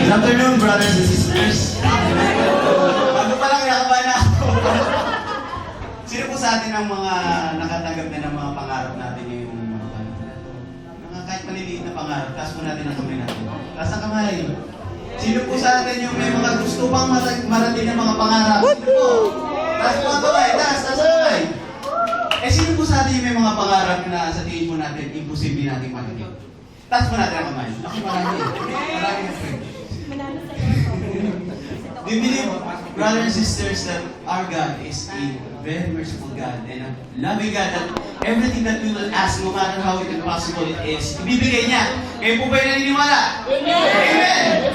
Good afternoon, brothers and sisters. Bago pa lang nakabahan na ako. Sino po sa atin ang mga nakatanggap na ng mga pangarap natin ngayong mga panahon na ito? Mga kahit maliliit na pangarap, taas po natin ang kamay natin. Taas ang kamay. Sino po sa atin yung may mga gusto pang marating na mga pangarap? Sino po? Taas po ang kamay, taas ang kamay. Eh sino po sa atin yung may mga pangarap na sa tingin po natin, imposible natin marating? Taas po natin ang kamay. Ako marami. Marami na friend. We believe, brothers and sisters, that our God is a very merciful God and a loving God that everything that we will ask, no matter how impossible it is, ibibigay niya. Kayo po ba yung naniniwala? Amen!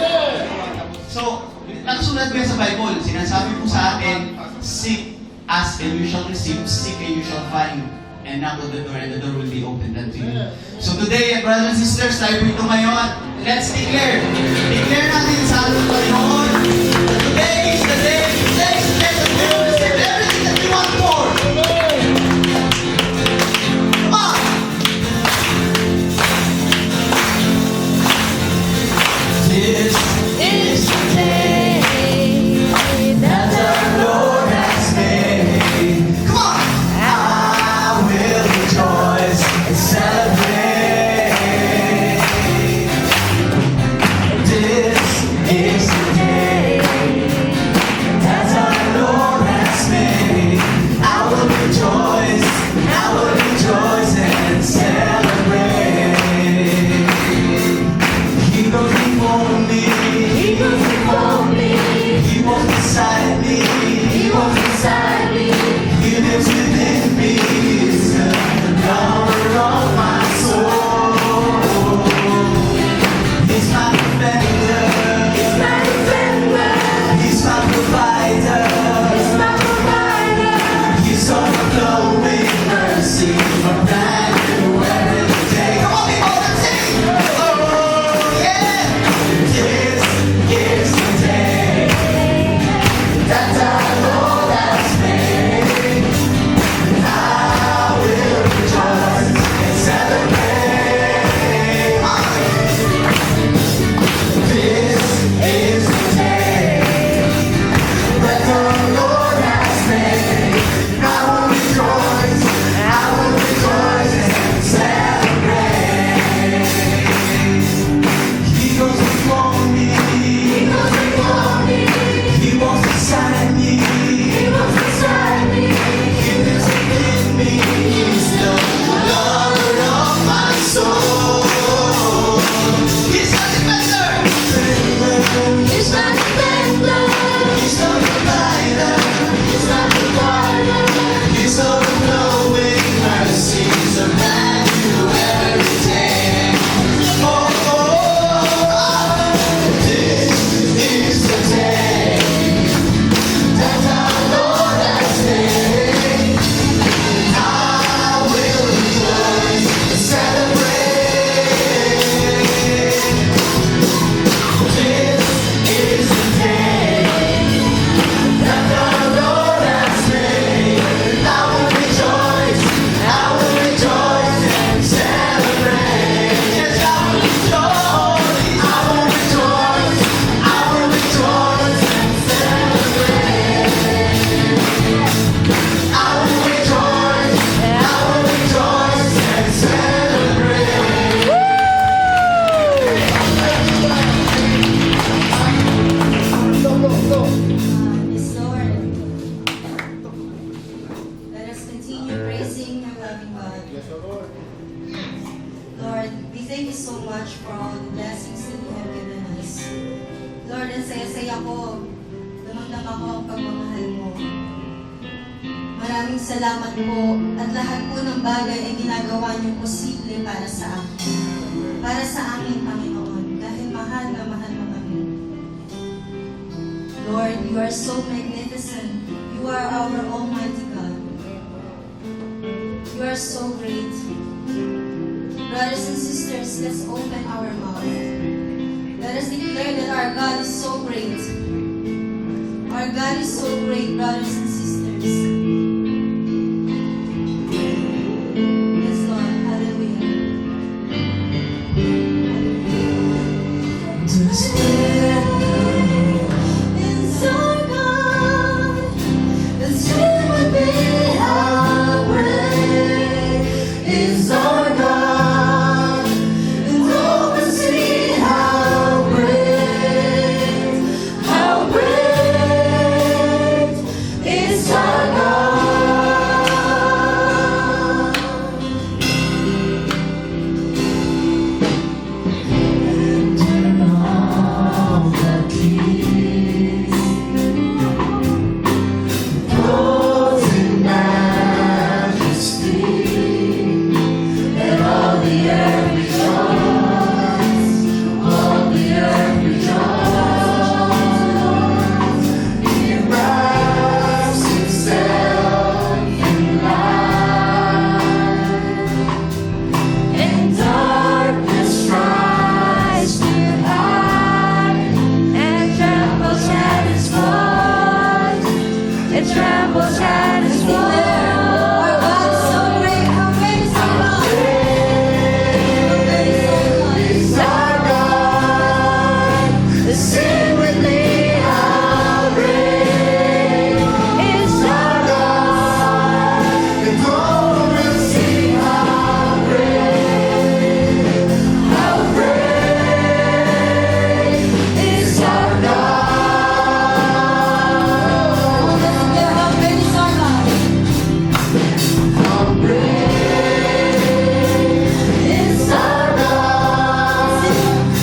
So, nakasulat ko yan sa Bible. Sinasabi po sa atin, seek, ask, and you shall receive. Seek, and you shall find. And knock on the door, and the door will be opened unto you. So today, brothers and sisters, tayo po ito ngayon. Let's declare. Declare natin sa ating Panginoon. Today is the day. Today is the day that we will receive everything that we want for. Come on! This is the day that the Lord has made. Come on! I will rejoice and celebrate. This is the day that the Lord has made. I will rejoice and celebrate. He goes before me. He goes before me. He walks beside me. He walks beside me. He lives within me. He's the lover of my soul. He's my defender. He's my defender. He's my provider. He's my provider. He's overflowing mercy from brand new every day. Come on, people, let's sing. Oh yeah. This is the day that the Lord has made. I will rejoice and celebrate. This is the day that the Lord has made. I will rejoice and celebrate. He goes before me. He goes before me. He walks beside me. He walks beside me. He lives within me. He's the lover of my soul. He's my defender. He's my defender. He's the provider. He's my provider. He's overflowing mercies of brand new every day. Oh, this is the day that the Lord has made. I will rejoice and celebrate. This is the day that the Lord has made. I will rejoice and celebrate. Yes, I will rejoice and celebrate. I will rejoice and Yes, Lord. Let us continue praising our loving God. Lord, we thank you so much for all the blessings that you have given us. Lord, ang saya-saya ko. Damang-dam ako ang pagmamahal mo. Maraming salamat po at lahat po ng bagay ay ginagawa niyo posible para sa akin. Para sa amin, Panginoon. Dahil mahal na mahal mo kami. Lord, you are so magnificent. You are our Almighty God. You are so great. Brothers and sisters, let's open our mouth. Let us declare that our God is so great. Our God is so great, brothers and sisters. Yes, Lord. Hallelujah. The is our God. Sing with me, how great is our God. And all will see how great is our God. And all the keys goes in majesty, and all the earth rejoice, all the earth rejoice. He wraps himself in light, and darkness tries to hide, and trembles at his voice. It trembles at his voice. Our God is so great. How great is our God? Is our God. Sing with me, how great is our God. And all will see how great is our God. How great is our God? How great is our God?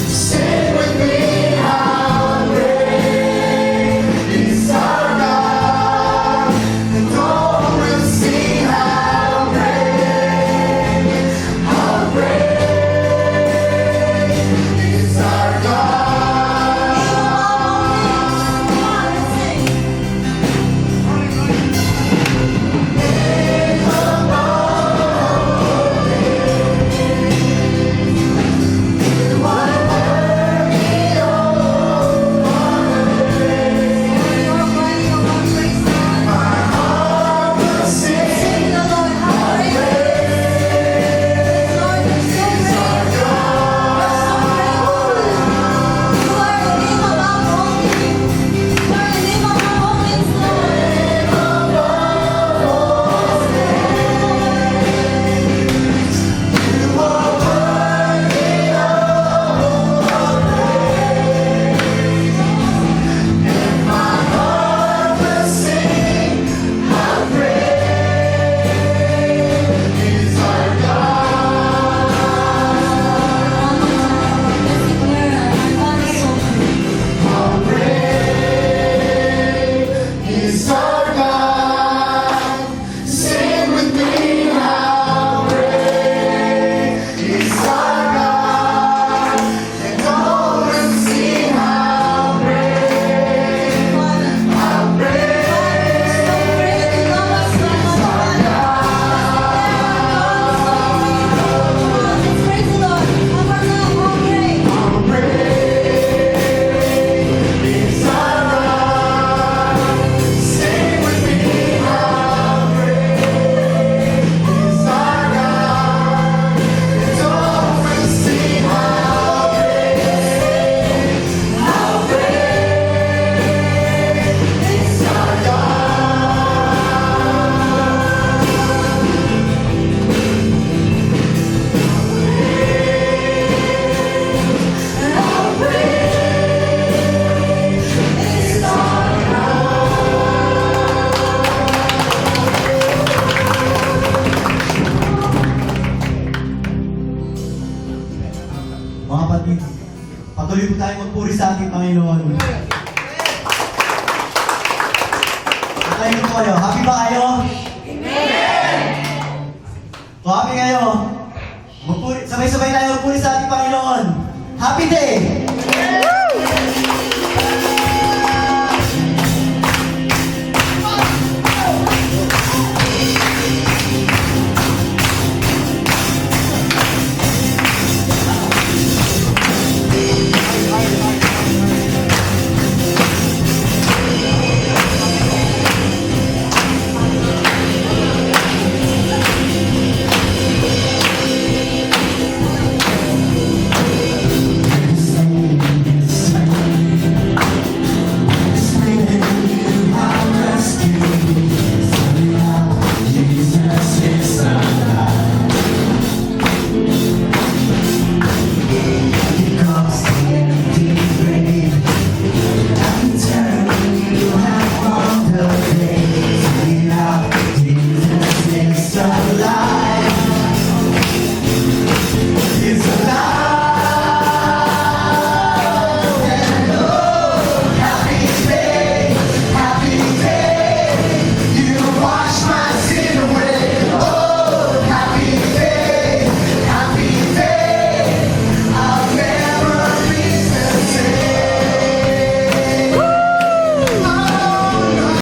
Sing with me, how great is our God. And all will see how great is our Is our God. Sing with me, how great is our God. And all will see how great is our God. Praise the Lord. How great is our God. Sing with me, how great is our God. And all will see how great is our God. How great is our Mga kapatid, patuloy po tayong magpuri sa ating Panginoon. Nakainin po kayo. Happy ba kayo? Amen! So happy kayo. Sabay-sabay tayo magpuri sa ating Panginoon. Happy day!